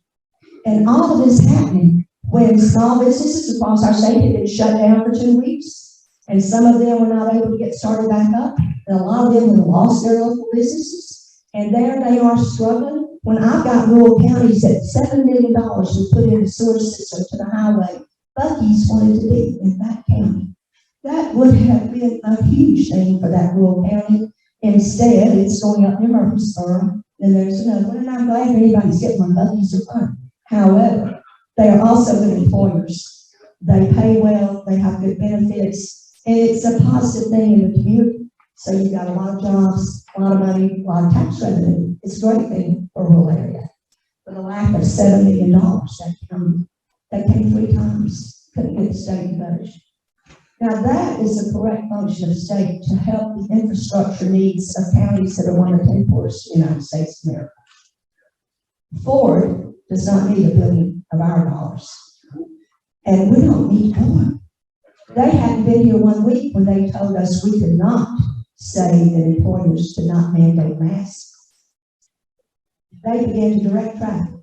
And all of this happening when small businesses across our state had been shut down for 2 weeks, and some of them were not able to get started back up, and a lot of them have lost their local businesses, and there they are struggling. When I've got rural counties that $7 million was put in the sewer system to the highway, Buc-ee's wanted to be in that county. That would have been a huge thing for that rural county. Instead, it's going up near Murfreesboro, and there's another one, and I'm glad anybody's getting one. Buc-ee's are fun. However, they are also good employers. They pay well, they have good benefits, and it's a positive thing in the community. So you've got a lot of jobs, a lot of money, a lot of tax revenue. It's a great thing for a rural area. For the lack of $7 million, they came 3 times, couldn't get the state budget. Now that is the correct function of state to help the infrastructure needs of counties that are one of the 10 poorest in the United States of America. Ford does not need $1 billion of our dollars. And we don't need more. They hadn't been here 1 week when they told us we could not say that employers could not mandate masks. They began to direct traffic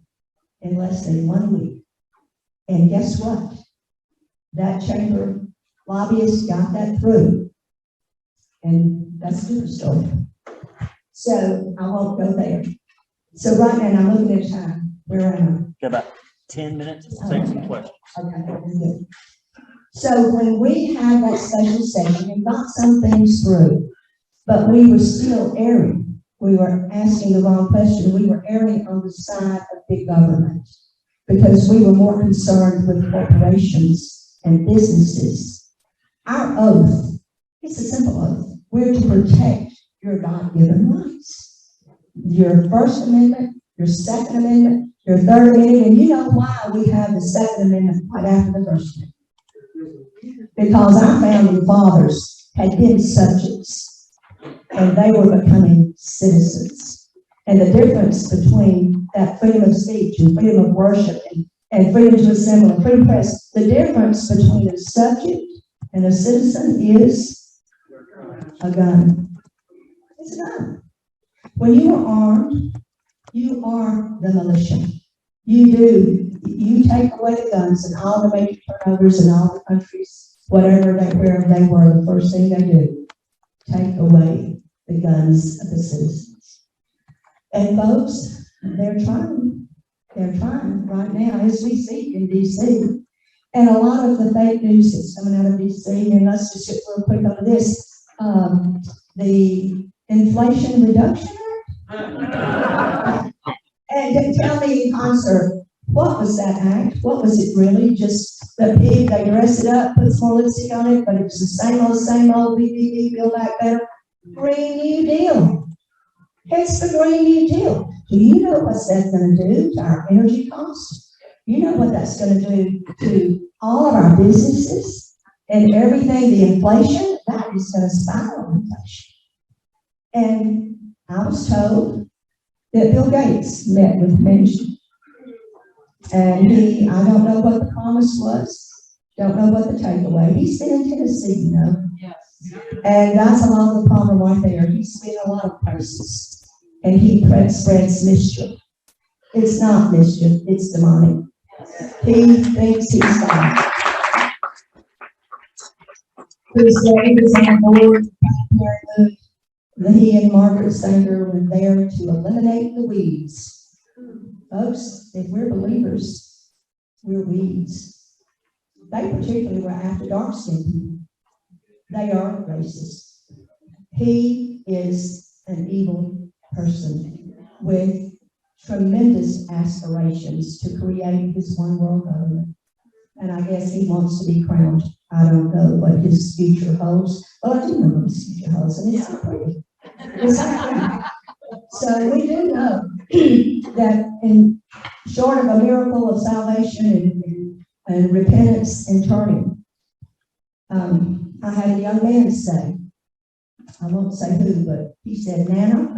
in less than 1 week. And guess what? That chamber lobbyist got that through. And that's a different story. So I won't go there. So right now, I'm looking at time. Where am Got about 10 minutes to take some questions. I? Okay, very good. So when we had that special session and got some things through, but we were still erring. We were asking the wrong question. We were erring on the side of big government because we were more concerned with corporations and businesses. Our oath, it's a simple oath. We're to protect your God-given rights. Your First Amendment, your Second Amendment, your Third Amendment, and you know why we have the Second Amendment right after the First Amendment. Because our founding fathers had been subjects, and they were becoming citizens. And the difference between that freedom of speech and freedom of worship and freedom to assemble and free press, the difference between a subject and a citizen is a gun. It's a gun. When you are armed, you are the militia. You take away the guns and all the major turnovers in all the countries, wherever they were, the first thing they do, take away the guns of the citizens. And folks, they're trying right now, as we see in D.C. And a lot of the fake news that's coming out of D.C., and let's just get real quick on this, the Inflation Reduction Act. And tell me in concert, what was that act? What was it really? Just the pig, they dress it up, put some more lipstick on it, but it was the same old BBB, Build Back Better. Green New Deal. It's the Green New Deal. Do you know what that's going to do to our energy costs? You know what that's going to do to all of our businesses and everything, the inflation? That is going to spiral inflation. And I was told that Bill Gates met with Manchin. And I don't know what the promise was, don't know what the takeaway. He's been in Tennessee, you know. Yes. And that's a lot of the problem right there. He's been a lot of places, and he spreads mischief. It's not mischief, it's demonic. He thinks he's God. His name is on board. He and Margaret Sanger were there to eliminate the weeds. Folks, if we're believers, we're weeds. They particularly were after dark-skinned people. They are racist. He is an evil person with tremendous aspirations to create his one world government. And I guess he wants to be crowned. I don't know what his future holds. Well, I do know what his future holds, and it's not pretty. It's not pretty. So we do know that in short of a miracle of salvation and repentance and turning, I had a young man say, I won't say who, but he said, Nana,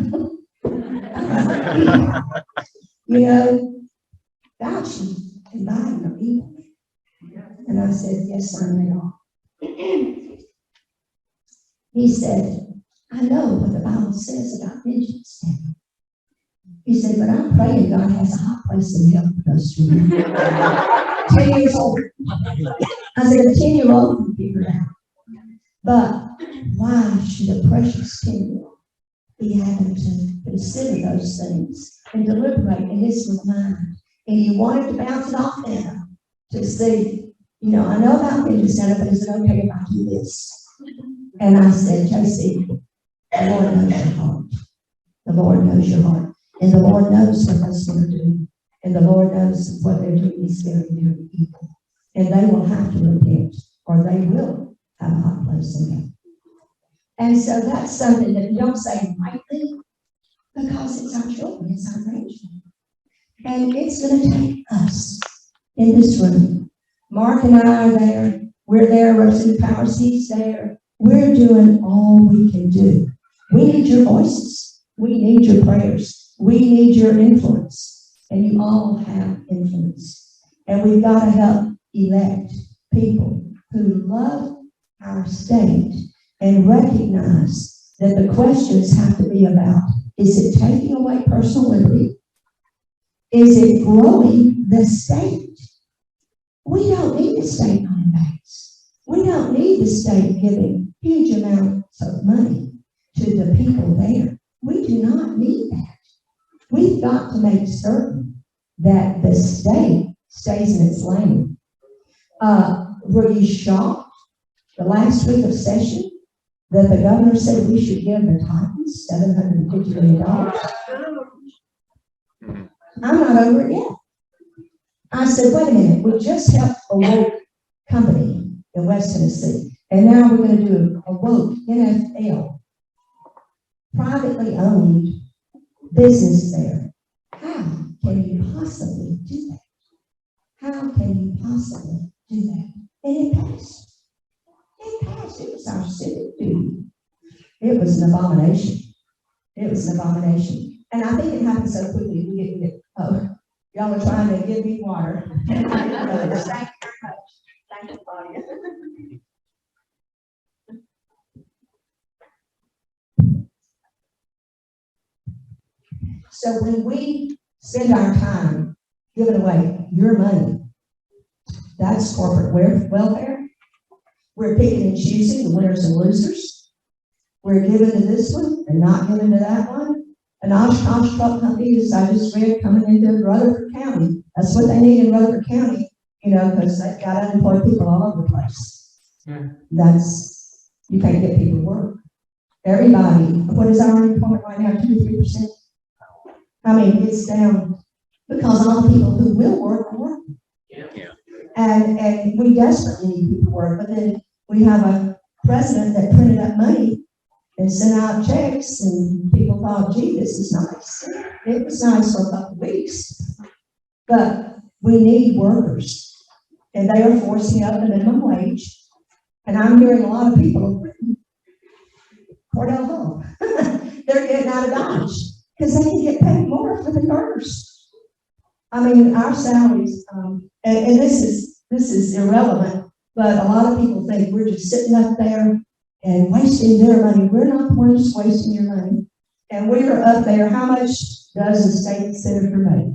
you know, Fauci and Biden are evil. And I said, yes, sir, they are. He said, I know what the Bible says about vengeance. He said, but I'm praying God has a hot place in hell for those two. 10 years old. I said, a 10-year-old can figure it out. But why should a precious 10-year-old be having to consider those things and deliberate in his mind? And you wanted to bounce it off Nana to see, you know, I know about vengeance, Nana, but is it okay if I do this? And I said, JC, the Lord knows your heart. The Lord knows your heart. And the Lord knows what those men are doing. And the Lord knows what they're doing is very, very evil. And they will have to repent, or they will have a hot place in hell. And so that's something that you don't say lightly, because it's our children, it's our grandchildren. And it's going to take us in this room. Mark and I are there. We're there, Rosie Powers, he's there. We're doing all we can do. We need your voices. We need your prayers. We need your influence. And you all have influence. And we've got to help elect people who love our state and recognize that the questions have to be about, is it taking away personal liberty is it growing the state? We don't need the state owning banks. We don't need the state giving huge amounts of money to the people there. We do not need that. We've got to make certain that the state stays in its lane. Were you shocked the last week of session that the governor said we should give the Titans $750 million? I'm not over it yet. I said, wait a minute, we just helped a woke company in West Tennessee, and now we're going to do a woke NFL, privately owned business there. How can you possibly do that? How can you possibly do that? And it passed. It passed. It was our civic duty. It was an abomination. It was an abomination. And I think it happened so quickly, we didn't get, oh, y'all are trying to give me water. Thank you very much. Thank you, Claudia. So when we spend our time giving away your money, that's corporate welfare. We're picking and choosing the winners and losers. We're giving to this one and not giving to that one. An Oshkosh truck company, as I just read, coming into Rutherford County. That's what they need in Rutherford County, because they've got unemployed people all over the place. That's, you can't get people to work. Everybody, what is our unemployment right now, 2-3%? I mean, it's down because all the people who will work are working. And we desperately need people to work, but then we have a president that printed up money and sent out checks, and people thought, gee, this is nice. It was nice for a couple of weeks, but we need workers, and they are forcing up the minimum wage. And I'm hearing a lot of people, Cordell Hull, they're getting out of Dodge because they can get paid more for the nurse. I mean, our salaries, and this is irrelevant, but a lot of people think we're just sitting up there and wasting their money. We're not the ones wasting your money. And we're up there. How much does a state senator make?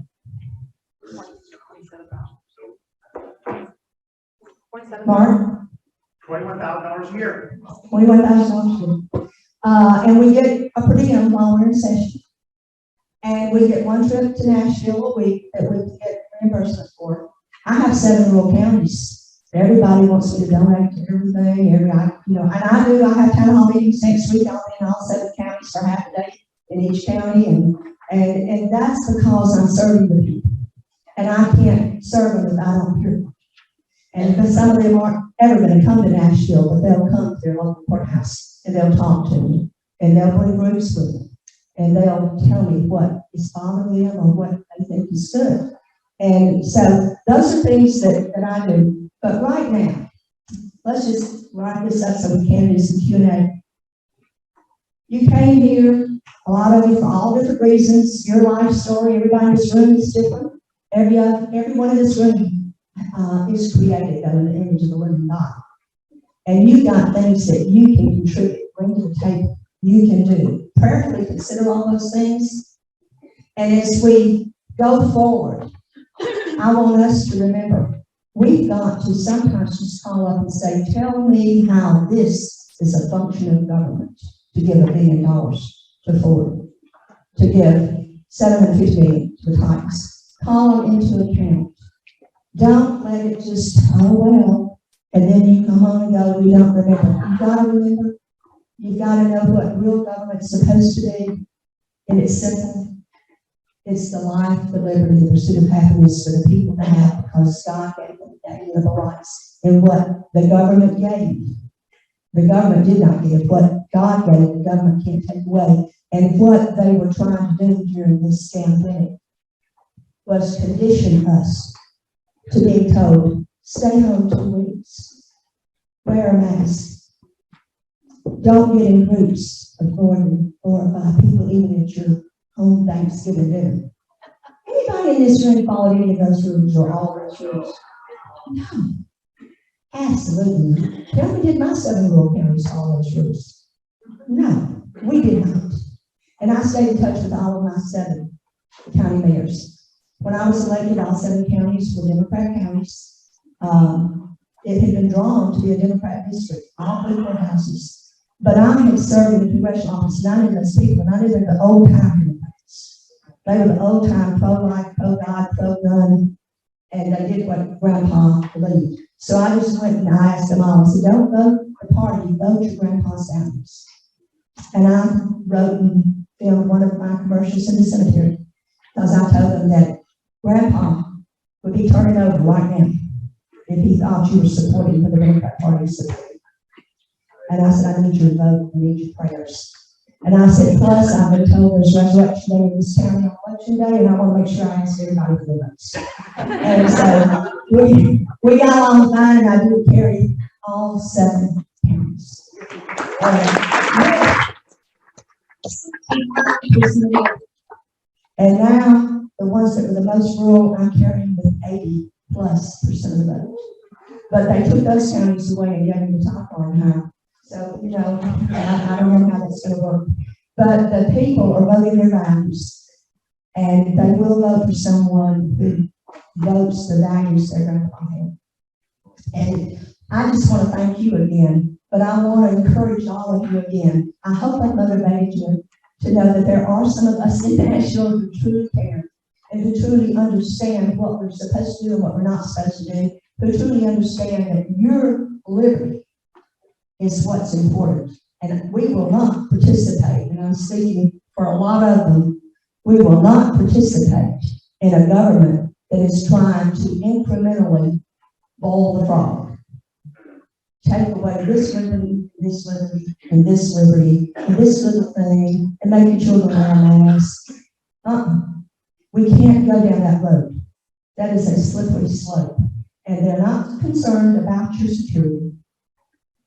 Mark? $21,000 a year. $21,000 a year. And we get a per diem while we're in session. And we get one trip to Nashville a week that we can get reimbursement for. I have 7 rural counties. Everybody wants me to donate to everything, and I do. I have town hall meetings next week. I'll be in all 7 counties for half a day in each county, and that's because I'm serving the people. And I can't serve them if I don't hear them. And because some of them aren't ever going to come to Nashville, but they'll come to their local courthouse, and they'll talk to me, and they'll bring groups with them, and they'll tell me what is bothering them or what they think is good. And so those are things that I do. But right now, let's just wrap this up so we can do some Q&A. You came here, a lot of you, for all different reasons. Your life story, everybody in this room is different. Everyone in this room is created under the image of the living God. And you've got things that you can contribute, bring to the table. You can do. Prayerfully consider all those things. And as we go forward, I want us to remember, we've got to sometimes just call up and say, tell me how this is a function of government to give $1 billion to Ford, to give $750 million to the Titans. Call them into account. Don't let it just, oh well, and then you come home and go, we don't remember. You've got to remember. You've got to know what real government's supposed to be, and it's simple. It's the life, the liberty, the pursuit of happiness for the people to have, because God gave them inalienable rights. And what the government gave, the government did not give. What God gave, the government can't take away. And what they were trying to do during this pandemic was condition us to being told, stay home 2 weeks, wear a mask, don't get in groups of 4 or 5 people, even at your home Thanksgiving dinner. Anybody in this room followed any of those rules or all those rules? No, absolutely not. Tell me, did my 7 rural counties follow those rules? No, we did not. And I stayed in touch with all of my 7 county mayors. When I was elected, all 7 counties were Democrat counties. It had been drawn to be a Democrat district, all blue courthouses. But I had served in the congressional office, and I knew those people, and I knew they were the old-time Democrats. They were the old-time pro-life, pro-God, pro-gun, and they did what Grandpa believed. So I just went and I asked them all, I said, don't vote the party, vote your grandpa's values. And I wrote and filmed one of my commercials in the cemetery, because I told them that Grandpa would be turning over right now if he thought you were supporting for the Democrat Party support. And I said, I need your vote, I need your prayers. And I said, plus I've been told there's resurrection day in this county on election day, and I want to make sure I ask everybody for the votes. And so we got along fine, and I did carry all 7 counties. And now the ones that were the most rural, I'm carrying with 80+% of the vote. But they took those counties away and gave me the top one now. So, you know, I don't know how that's going to work. But the people are voting their values, and they will vote for someone who votes the values they're going to have. And I just want to thank you again, but I want to encourage all of you again. I hope I motivated you to know that there are some of us in Nashville who truly care and who truly understand what we're supposed to do and what we're not supposed to do, who truly understand that your liberty is what's important. And we will not participate, and I'm speaking for a lot of them, we will not participate in a government that is trying to incrementally boil the frog. Take away this liberty, and this liberty, and this little thing, and make your children wear masks. We can't go down that road. That is a slippery slope. And they're not concerned about your security.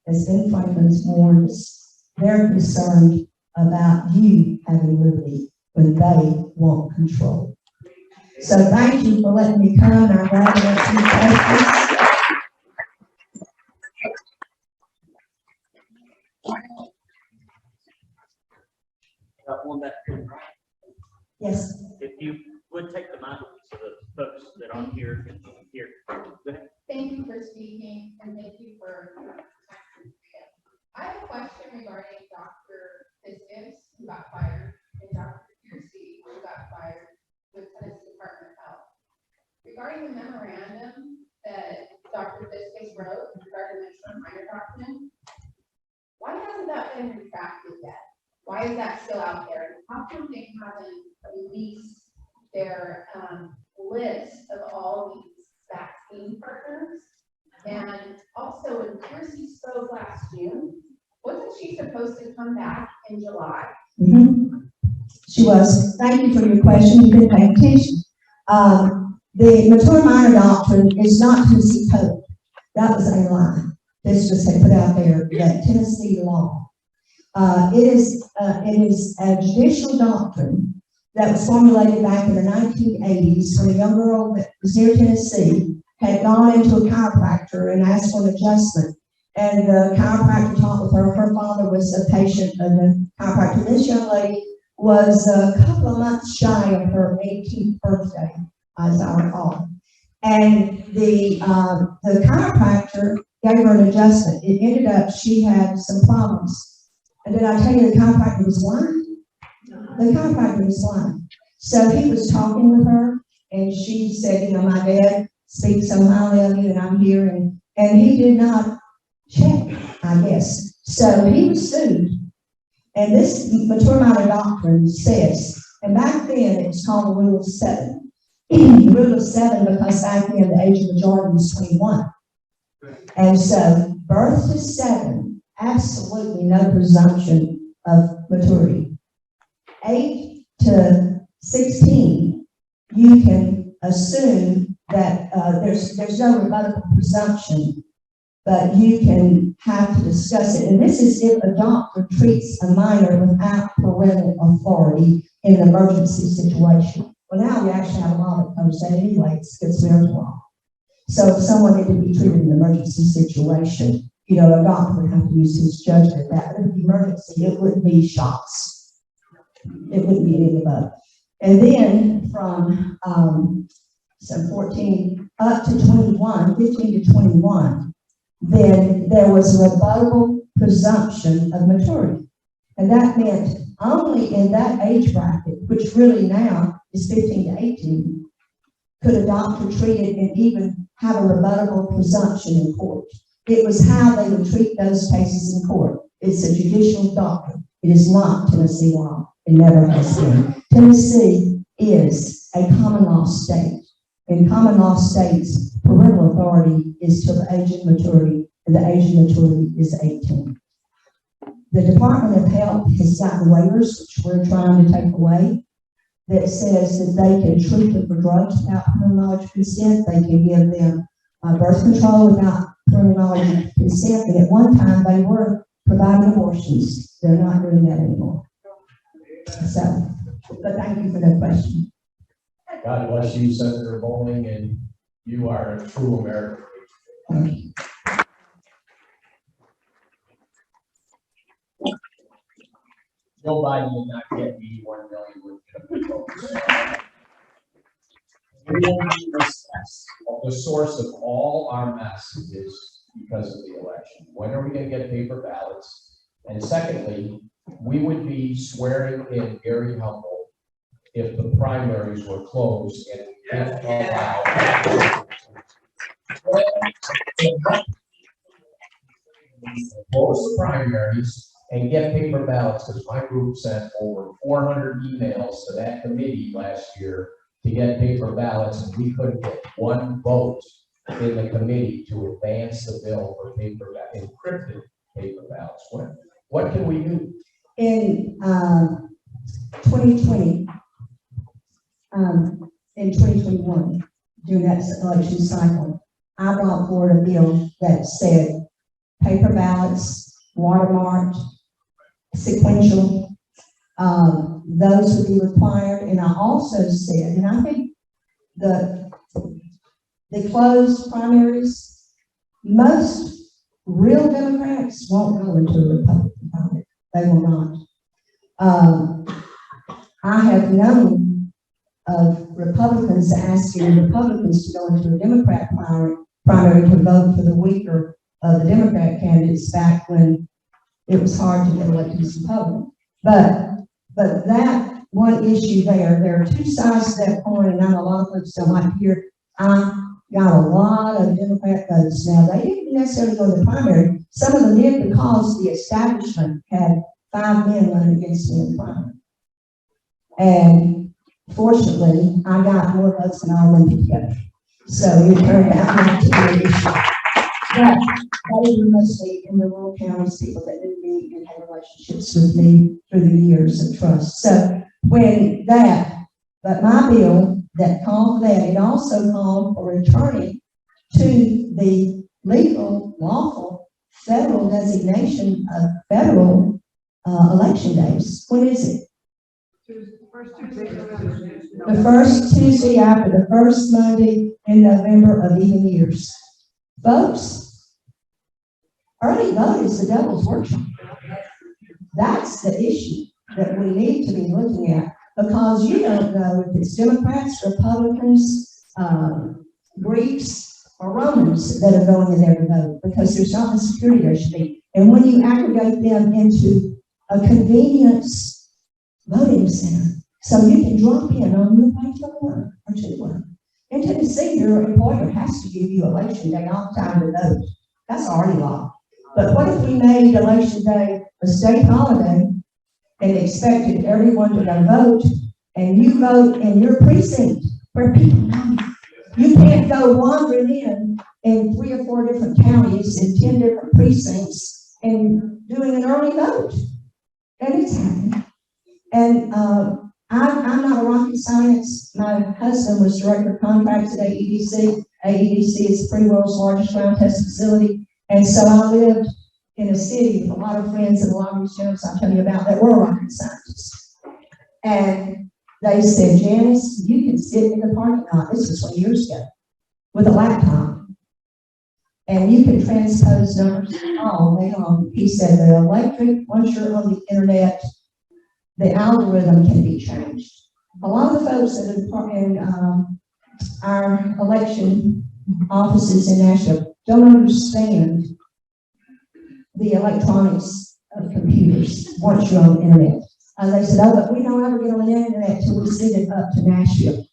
As Ben Franklin's warned us, they're concerned about you having liberty when they want control. So thank you for letting me come, and I'm glad to answer your questions. Got one back here, right? Yes. If you would take the mic so the folks that aren't here can hear. Go ahead. Thank you for speaking, and thank you for. I have a question regarding Dr. Fiskus, who got fired, and Dr. Piercy, who got fired with Tennessee Department of Health. Regarding the memorandum that Dr. Fiskus wrote regarding the Trump-Minor doctrine, why hasn't that been retracted yet? Why is that still out there? How come they haven't released their list of all these vaccine partners? And also, when Piercy spoke last June, wasn't she supposed to come back in July? Mm-hmm. She was. Thank you for your question. You didn't pay attention. The mature minor doctrine is not Tennessee code. That was a lie. This was put out there, that Tennessee law. It is a judicial doctrine that was formulated back in the 1980s when a young girl that was near Tennessee had gone into a chiropractor and asked for an adjustment. And the chiropractor talked with her. Her father was a patient of the chiropractor. This young lady was a couple of months shy of her 18th birthday, as I recall. And the chiropractor gave her an adjustment. It ended up she had some problems. And did I tell you the chiropractor was blind? The chiropractor was blind. So he was talking with her, and she said, you know, my dad speaks so highly of you, and I'm here. And he did not check, I guess. So he was sued. And this mature minor doctrine says, and back then it was called the Rule of 7. The Rule of 7 because back then the age of majority was 21. And so birth to 7, absolutely no presumption of maturity. 8 to 16, you can assume that there's no rebuttable presumption, but you can have to discuss it. And this is if a doctor treats a minor without parental authority in an emergency situation. Well, now we actually have a law that covers that anyway. It's marriage law. So if someone needed to be treated in an emergency situation, you know, a doctor would have to use his judgment. That would be emergency. It wouldn't be shots. It wouldn't be any of that. And then from, so 14 up to 21, 15 to 21, then there was a rebuttable presumption of maturity. And that meant only in that age bracket, which really now is 15 to 18, could a doctor treat it and even have a rebuttable presumption in court. It was how they would treat those cases in court. It's a judicial doctrine. It is not Tennessee law. It never has been. Tennessee is a common law state. In common law states, parental authority is till the age of maturity, and the age of maturity is 18. The Department of Health has gotten waivers, which we're trying to take away, that says that they can treat them for drugs without parental knowledge consent. They can give them birth control without parental knowledge consent. And at one time, they were providing abortions. They're not doing that anymore. So, but thank you for that question. God bless you, Senator Bowling, and you are a true American. Thank you. Joe Biden did not get 81 million with votes. We will be recessed. The source of all our mess is because of the election. When are we going to get paper ballots? And secondly, we would be swearing in Gary Humble if the primaries were closed and if allowed. Close the primaries and get paper ballots, because my group sent over 400 emails to that committee last year to get paper ballots, and we couldn't get one vote in the committee to advance the bill for encrypted paper ballots. What can we do? In 2020, in 2021, during that election cycle, I brought forward a bill that said paper ballots, watermarked, sequential, those would be required. And I also said, and I think the closed primaries, most real Democrats won't go into a Republican primary. They will not. I have known of Republicans asking Republicans to go into a Democrat primary to vote for the weaker of the Democrat candidates back when it was hard to get elected as Republican. But that one issue there are two sides to that coin, and I know a lot of folks don't like to hear. I got a lot of Democrat votes. Now, they didn't necessarily go to the primary. Some of them did because the establishment had 5 men running against me in the primary. And fortunately, I got more votes than all of them together. So it turned out not to be an issue. But they were mostly in the rural counties, people that knew me and had relationships with me through the years of trust. So but my bill that called for that, it also called for returning to the legal, lawful, federal designation of federal election days. When is it? The first Tuesday after the first Monday in November of even years. Folks, early vote is the devil's workshop. That's the issue that we need to be looking at, because you don't know if it's Democrats, Republicans, Greeks, or Romans that are going in there to vote, because there's not the security there should be. And when you aggregate them into a convenience voting center, so you can drop in on your way to work or to work. In Tennessee, your employer has to give you election day off time to vote. That's already law. But what if we made election day a state holiday and expected everyone to go vote, and you vote in your precinct where people know you? You can't go wandering in 3 or 4 different counties in 10 different precincts and doing an early vote. And it's happening. And I'm not a rocket science. My husband was director of contracts at AEDC. AEDC is the free world's largest ground test facility. And so I lived in a city with a lot of friends and a lot of these gentlemen I'm telling you about that were rocket scientists. And they said, Janice, you can sit in the parking lot, this was 20 years ago, with a laptop. And you can transpose numbers all day long. He said the electric, once you're on the internet, the algorithm can be changed. a lot of the folks that are in, our election offices in Nashville don't understand the electronics of computers once you're on the internet. They said, oh, but we don't ever get on the internet till we send it up to Nashville.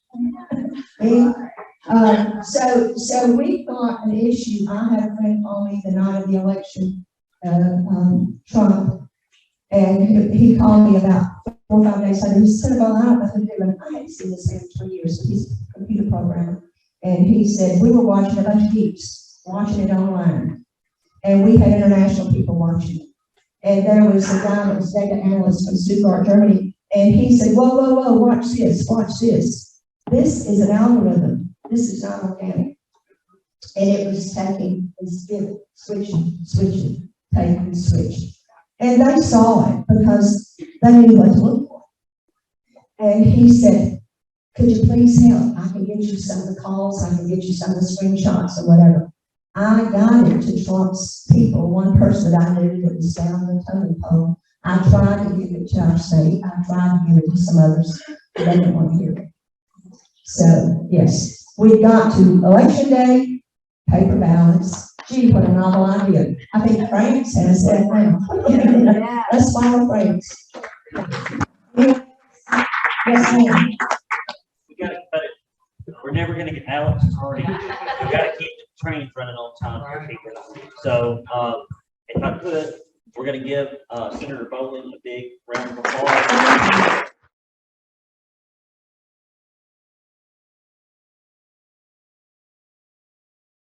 So we got an issue. I had a friend call me the night of the election, Trump, and he called me about 4 or 5 days later. He said, well, I don't know who to do it. I hadn't seen this man for years. He's a computer programmer. And he said, we were watching a bunch of geeks, watching it online. And we had international people watching it. And there was a guy that was data analyst from Stuttgart, Germany. And he said, whoa, whoa, whoa, watch this, watch this. This is an algorithm. This is not organic. And it was taking and switching, take and switch. And they saw it because they knew what to look for. And he said, could you please help? I can get you some of the calls, I can get you some of the screenshots or whatever. I got it to Trump's people, one person that I knew that was down the totem pole. I tried to give it to our state. I tried to give it to some others. They didn't want to hear it. So, yes, we got to election day, paper ballots. Gee, what a novel idea. I think Frank's has that now. Let's follow Frank's. Yes, ma'am. We gotta cut it. We're never gonna get Alex already. We gotta keep the trains running on time for people. So, if I could, we're gonna give Senator Bowling a big round of applause.